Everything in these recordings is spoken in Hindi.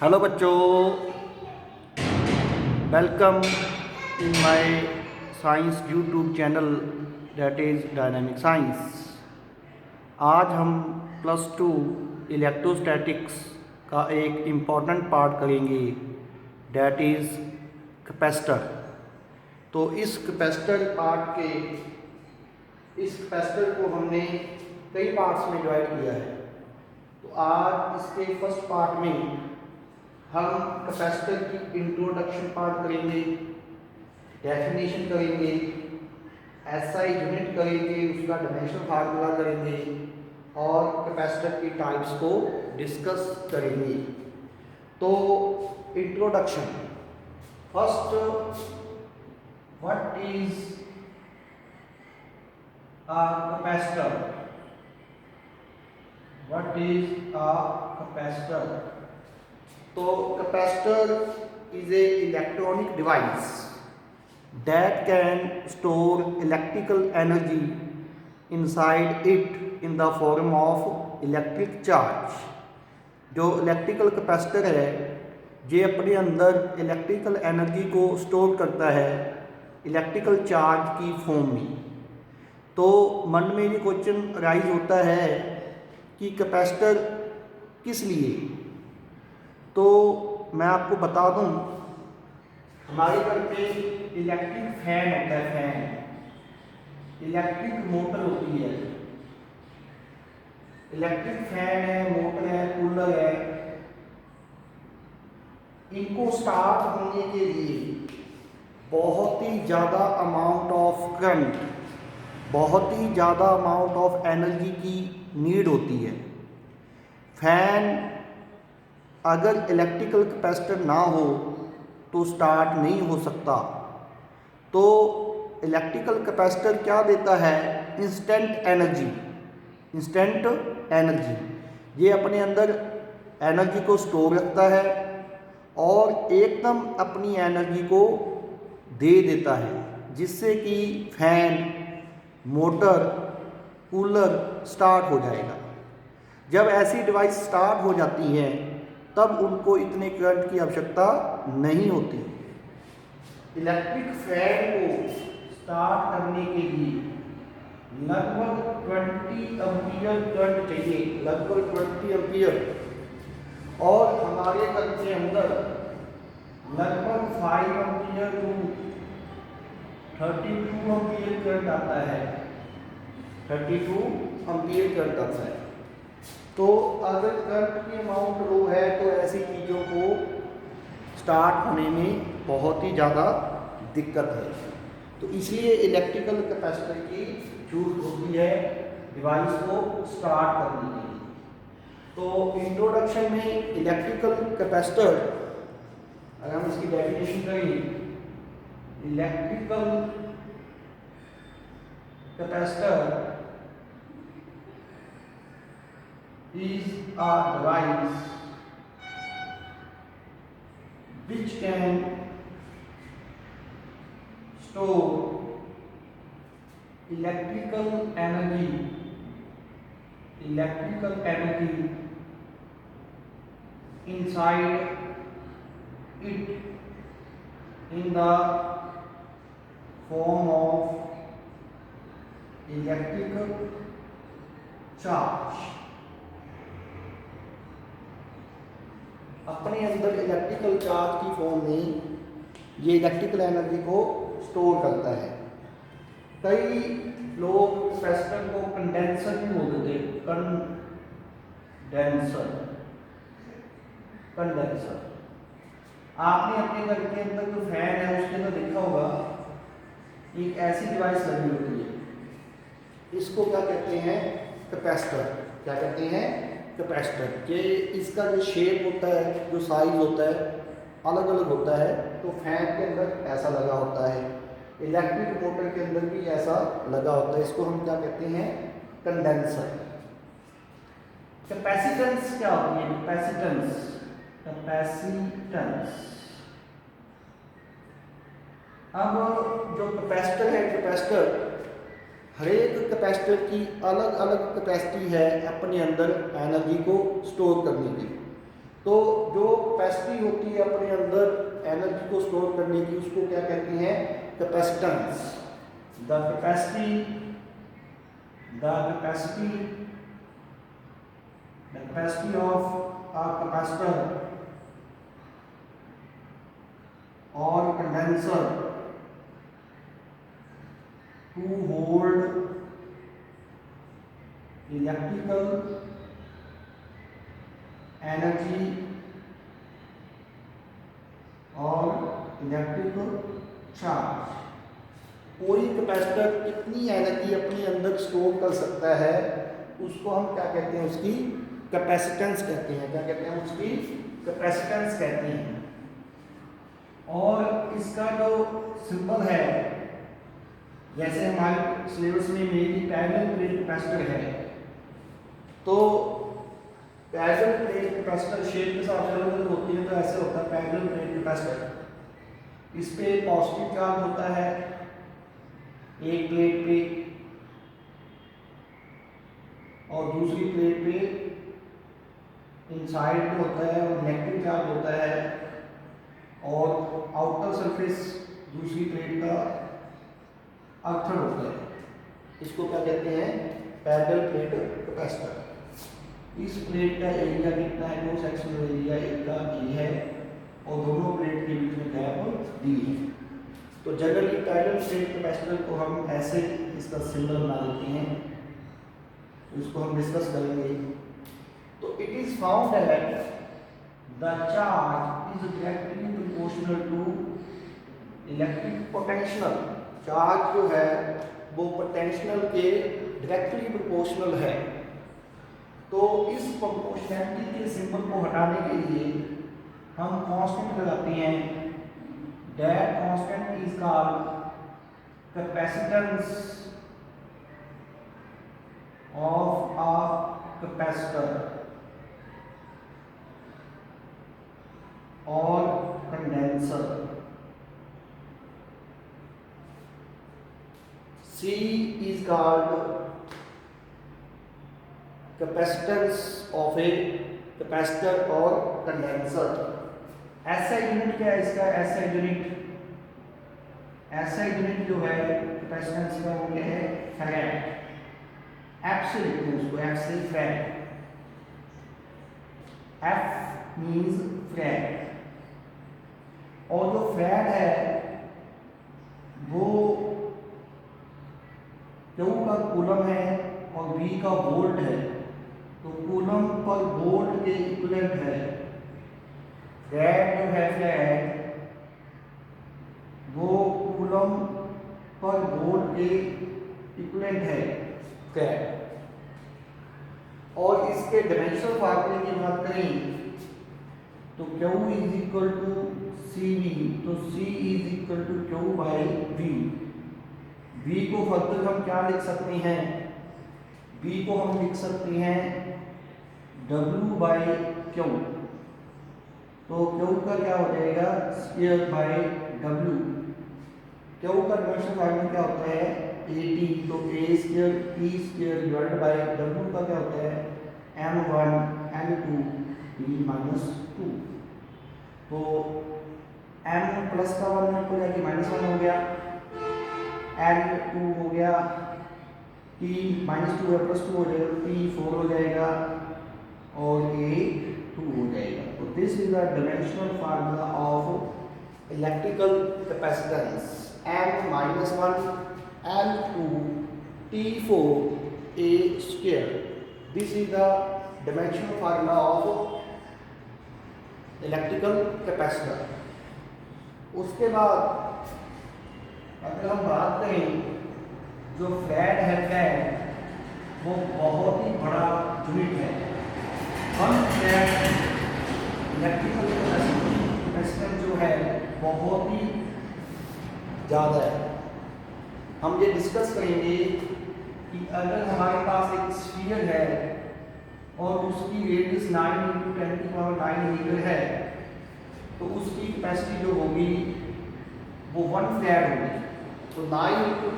हेलो बच्चों, welcome in my science YouTube channel that is dynamic science. आज हम +2 इलेक्ट्रोस्टैटिक्स का एक इम्पॉर्टेंट पार्ट करेंगे, दैट इज़ कैपेसिटर। तो इस कैपेसिटर पार्ट के इस कैपेसिटर को हमने कई पार्ट्स में डिवाइड किया है। तो आज इसके फर्स्ट पार्ट में हम कैपेसिटर की इंट्रोडक्शन पार्ट करेंगे, डेफिनेशन करेंगे, एसआई यूनिट करेंगे, उसका डायमेंशनल फार्मूला करेंगे और कैपेसिटर की टाइप्स को डिस्कस करेंगे। तो introduction, first, what is a capacitor? What is a capacitor? तो capacitor is a electronic device that can store electrical energy inside it in the form of electric charge। जो इलेक्ट्रिकल कैपेसिटर है ये अपने अंदर इलेक्ट्रिकल एनर्जी को स्टोर करता है इलेक्ट्रिकल चार्ज की फॉर्म में। तो मन में ये क्वेश्चन राइज होता है कि कैपेसिटर किस लिए? तो मैं आपको बता दूं, हमारे घर पे इलेक्ट्रिक फैन होता है, फैन, इलेक्ट्रिक मोटर होती है, इलेक्ट्रिक फैन है, मोटर है, कूलर है। इनको स्टार्ट होने के लिए बहुत ही ज़्यादा अमाउंट ऑफ करंट, बहुत ही ज़्यादा अमाउंट ऑफ एनर्जी की नीड होती है। फैन अगर इलेक्ट्रिकल कैपेसिटर ना हो तो स्टार्ट नहीं हो सकता। तो इलेक्ट्रिकल कैपेसिटर क्या देता है? Instant energy. इंस्टेंट एनर्जी, ये अपने अंदर एनर्जी को स्टोर रखता है और एकदम अपनी एनर्जी को दे देता है, जिससे कि फैन, मोटर, कूलर स्टार्ट हो जाएगा। जब ऐसी डिवाइस स्टार्ट हो जाती हैं तब उनको इतने करंट की आवश्यकता नहीं होती। इलेक्ट्रिक फैन को स्टार्ट करने के लिए लगभग 20 एम्पीयर करंट चाहिए, लगभग 20 एम्पीयर। और हमारे घर के अंदर लगभग 5 एम्पीयर टू 32 एम्पीयर करंट आता है, 32 एम्पीयर करंट आता है। तो अगर करंट की अमाउंट लो है तो ऐसी चीज़ों को स्टार्ट होने में बहुत ही ज़्यादा दिक्कत है। तो इसलिए इलेक्ट्रिकल कैपेसिटर की यूज होती है डिवाइस को स्टार्ट करने के लिए। तो इंट्रोडक्शन में इलेक्ट्रिकल कैपेसिटर, अगर हम इसकी डेफिनेशन करें, electrical capacitor is a device which can store electrical energy inside it in the form of electrical charge। अपने अंदर इलेक्ट्रिकल चार्ज की फॉर्म में ये इलेक्ट्रिकल एनर्जी को स्टोर करता है। कई लोग कैपेसिटर को कंडेंसर भी बोलते थे, कंडेंसर। आपने अपने घर के अंदर जो फैन है उसके अंदर देखा होगा एक ऐसी डिवाइस लगी होती है, इसको क्या कहते हैं? कैपेसिटर। क्या कहते हैं? कैपेसिटर। कि इसका जो शेप होता है, जो साइज होता है, अलग अलग होता है। तो फैन के अंदर ऐसा लगा होता है, इलेक्ट्रिक मोटर के अंदर भी ऐसा लगा होता है। इसको हम क्या कहते हैं? कंडेंसर। कैपेसिटेंस क्या होती है? Capacitance, capacitance. अब जो कैपेसिटर है, कैपेसिटर, हर एक कैपेसिटर की अलग अलग कैपेसिटी है अपने अंदर एनर्जी को स्टोर करने की। तो जो कैपेसिटी होती है अपने अंदर एनर्जी को स्टोर करने की, उसको क्या कहते हैं? Capacitance. The capacity of a capacitor or condenser to hold electrical energy और इलेक्ट्रिकल चार्ज। कोई कैपेसिटर कितनी एनर्जी अपने अंदर स्टोर कर सकता है, उसको हम क्या कहते हैं? उसकी कैपेसिटेंस कहते हैं। क्या कहते हैं? उसकी कैपेसिटेंस कहते हैं। और इसका जो सिंबल है, जैसे हमारे सिलेबस में मेरी पैरेलल प्लेट कैपेसिटर है, तो पैरेलल प्लेट कैपेसिटर शेप के साथ अलग होती है, तो ऐसे होता है पैरेलल प्लेट कैपेसिटर। इस पे पॉजिटिव चार्ज होता है एक प्लेट पे, और दूसरी प्लेट पे इनसाइड पे होता है और नेगेटिव चार्ज होता है, और आउटर सरफेस दूसरी प्लेट का अर्थर होता है। इसको क्या कहते हैं? Parallel plate capacitor. इस प्लेट का एरिया कितना है? क्रॉस सेक्शनल एरिया इसका ए है, और दोनों प्लेट के बीच में गैप डी है। तो जनरली पैरेलल प्लेट कैपेसिटर को हम ऐसे इसका सिंबल बना देते हैं, तो इसको हम डिस्कस करेंगे। तो it is found that the charge is directly proportional to electric potential. Charge जो है वो पोटेंशियल के डायरेक्टली प्रोपोर्शनल है। तो इस प्रोपोर्शनैलिटी के सिंबल को हटाने के लिए हम कांस्टेंट लगाते हैं। That constant is called capacitance of a capacitor और condenser. C is called capacitance of a capacitor or condenser। SI unit क्या है इसका? SI यूनिट जो है कैपेसिटेंस का वो क्या है? फैराड। F से लिखते हैं उसको, F से फैराड। F means farad. और जो फैराड है वो Q का कूलम है और V का वोल्ट है, तो कूलम पर वोल्ट के इक्विवेलेंट है। फैराड जो है फैराड वो कूलम पर वोल्ट के इक्विवेलेंट है फैराड। और इसके डायमेंशनल फार्मूले की बात करें तो Q is equal to CV, तो C is equal to Q by V। V को फर्दर हम क्या लिख सकते हैं? V को हम लिख सकते हैं W बाई Q। तो Q का क्या हो जाएगा? Square by W। Q का डायमेंशनल फार्मूला क्या होता है? AT, तो A square T square divided by W का क्या होता है? M1 N2 T minus 2। तो M प्लस का 1 हो जाएगा, -1 हो गया, N2 हो गया, T -2 है, +2 हो जाएगा, T 4 हो जाएगा और A 2 हो जाएगा। तो this is the dimensional formula of electrical capacitance. M-1 N2 T4 A square। This is the dimensional formula of electrical capacitor. उसके बाद अगर हम बात करें जो फैराड है, फैराड वो बहुत ही बड़ा यूनिट है। 1 फैराड इलेक्ट्रिकल कैपेसिटेंस जो है बहुत ही ज़्यादा है। हम ये डिस्कस करेंगे कि अगर हमारे पास एक स्फीयर है और उसकी रेडियस 9 × 10⁹ मीटर है, तो उसकी कैपेसिटी जो होगी वो 1 फैराड होगी। तो 9 ×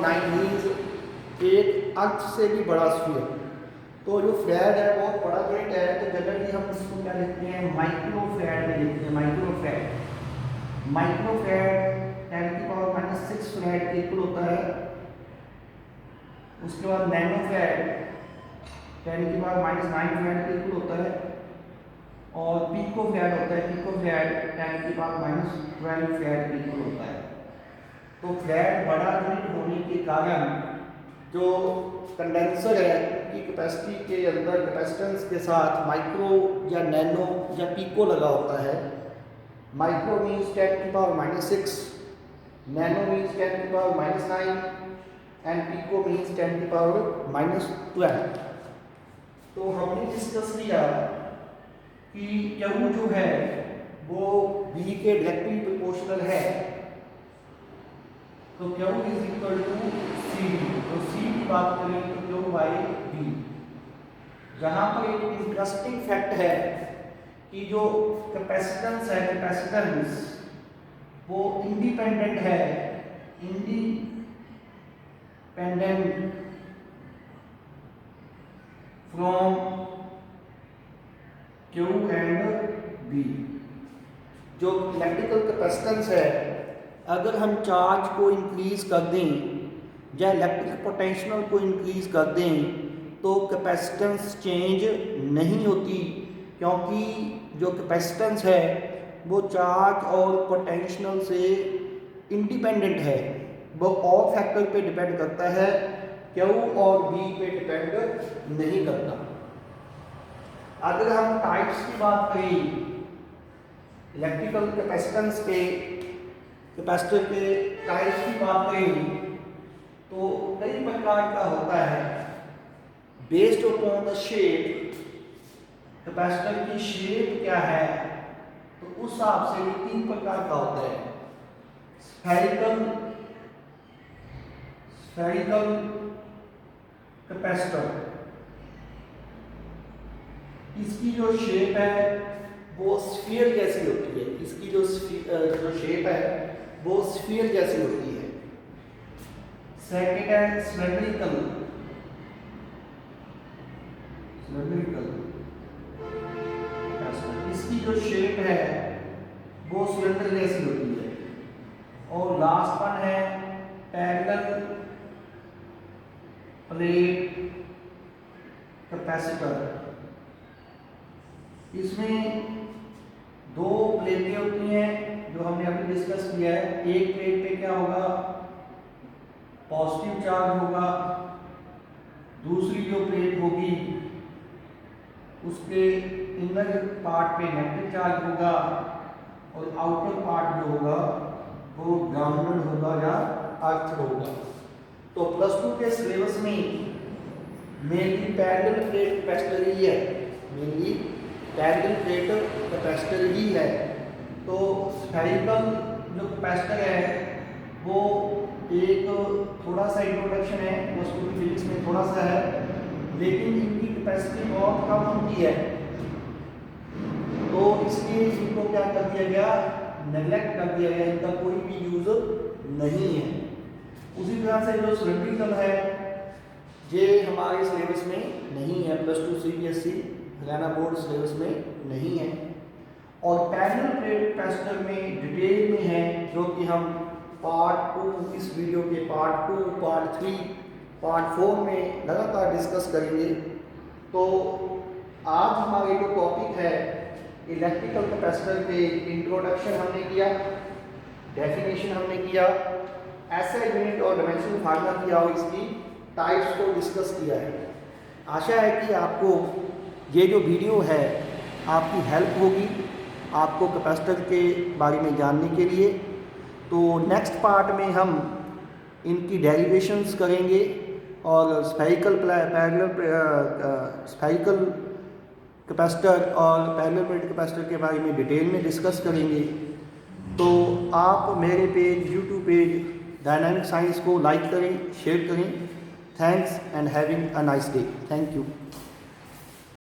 10⁹ मीन्स एक अर्थ से भी बड़ा स्फीयर। तो जो फैराड है बहुत बड़ा यूनिट है, तो जनरली हम इसको क्या लिखते हैं, माइक्रो फैराड में लिखते हैं। माइक्रो फैराड 10⁻⁻6 फैराड के इक्वल होता है। उसके बाद नैनो फैराड 10⁻⁹ फैराड के इक्वल होता है। और पिको फैराड होता है, पिको फैराड 10⁻12 फैराड के इक्वल होता है। तो फैराड बड़ा यूनिट होने के कारण जो कंडेंसर है की कैपेसिटी के अंदर कैपेसिटेंस के साथ माइक्रो या नैनो या पिको लगा होता है। Micro means 10⁻⁻6, nano means 10⁻⁹ and pico means 10⁻⁻12। तो हमने डिस्कस किया कि क्यू जो है वो V के डायरेक्टली प्रोपोर्शनल है। तो Q is equal to C। तो C की बात करें तो Q/V। जहां पर एक इंटरेस्टिंग फैक्ट है कि जो कैपेसिटेंस है, कैपेसिटेंस वो इंडिपेंडेंट है, independent from Q and V। जो इलेक्ट्रिकल कैपेसिटेंस है, अगर हम चार्ज को इंक्रीज कर दें या इलेक्ट्रिक पोटेंशियल को इंक्रीज कर दें तो कैपेसिटेंस चेंज नहीं होती, क्योंकि जो कैपेसिटेंस है वो चार्ज और पोटेंशियल से इंडिपेंडेंट है। वो और फैक्टर पे डिपेंड करता है, Q और V पे डिपेंड नहीं करता। अगर हम टाइप्स की बात करें इलेक्ट्रिकल कैपेसिटेंस के, कैपेसिटर के टाइप्स की बात करें तो कई प्रकार का होता है। Based upon the shape, capacitor की शेप क्या है तो उस हिसाब से ये 3 प्रकार का होता है। स्फेरिकल कैपेसिटर, इसकी जो शेप है वो स्फीयर जैसी होती है। इसकी जो शेप है वो स्फीयर जैसी होती है। सेकेंड है सिलेंड्रिकल कैपेसिटर, इसकी जो शेप है वो सिलेंडर जैसी होती है। और लास्ट वन है पैरेलल प्लेट कैपेसिटर। इसमें 2 प्लेटें होती हैं जो हमने अभी डिस्कस किया है। एक प्लेट पे क्या होगा, पॉजिटिव चार्ज होगा, दूसरी जो प्लेट होगी उसके इनर पार्ट पे नेगेटिव चार्ज होगा और आउटर पार्ट जो होगा वो ग्राउंडेड होगा या अर्थ होगा। तो +2 के सिलेबस में मेनली पैरेलल प्लेट कैपेसिटर ही है, मेनली पैरेलल प्लेट कैपेसिटर ही है। तो स्फेरिकल जो कैपेसिटर है वो एक थोड़ा सा इंट्रोडक्शन है, +2 की फिजिक्स में थोड़ा सा है, लेकिन इनकी कैपेसिटी बहुत कम होती है। तो इसलिए इनको क्या कर दिया गया, नेग्लेक्ट कर दिया गया, इनका कोई भी यूज नहीं है। उसी तरह से जो सिलेंड्रिकल है ये हमारे सिलेबस में नहीं है, +2 CBSE हरियाणा बोर्ड सिलेबस में नहीं है। और पैरेलल प्लेट कैपेसिटर में डिटेल में है, जो कि हम पार्ट 2 इस वीडियो के पार्ट 2, पार्ट 3, पार्ट 4 में लगातार डिस्कस करेंगे। तो आज हमारे जो टॉपिक है इलेक्ट्रिकल कैपेसिटर के इंट्रोडक्शन हमने किया, डेफिनेशन हमने किया, ऐसे यूनिट और डायमेंशन फार्मूला किया और इसकी टाइप्स को डिस्कस किया है। आशा है कि आपको ये जो वीडियो है आपकी हेल्प होगी आपको कैपेसिटर के बारे में जानने के लिए। तो नेक्स्ट पार्ट में हम इनकी डेरिवेशंस करेंगे और स्फेरिकल कैपेसिटर और पैरेलल प्लेट कैपेसिटर के बारे में डिटेल में डिस्कस करेंगे। तो आप मेरे page YouTube page dynamic science को लाइक करें, शेयर करें। Thanks and having a nice day. Thank you.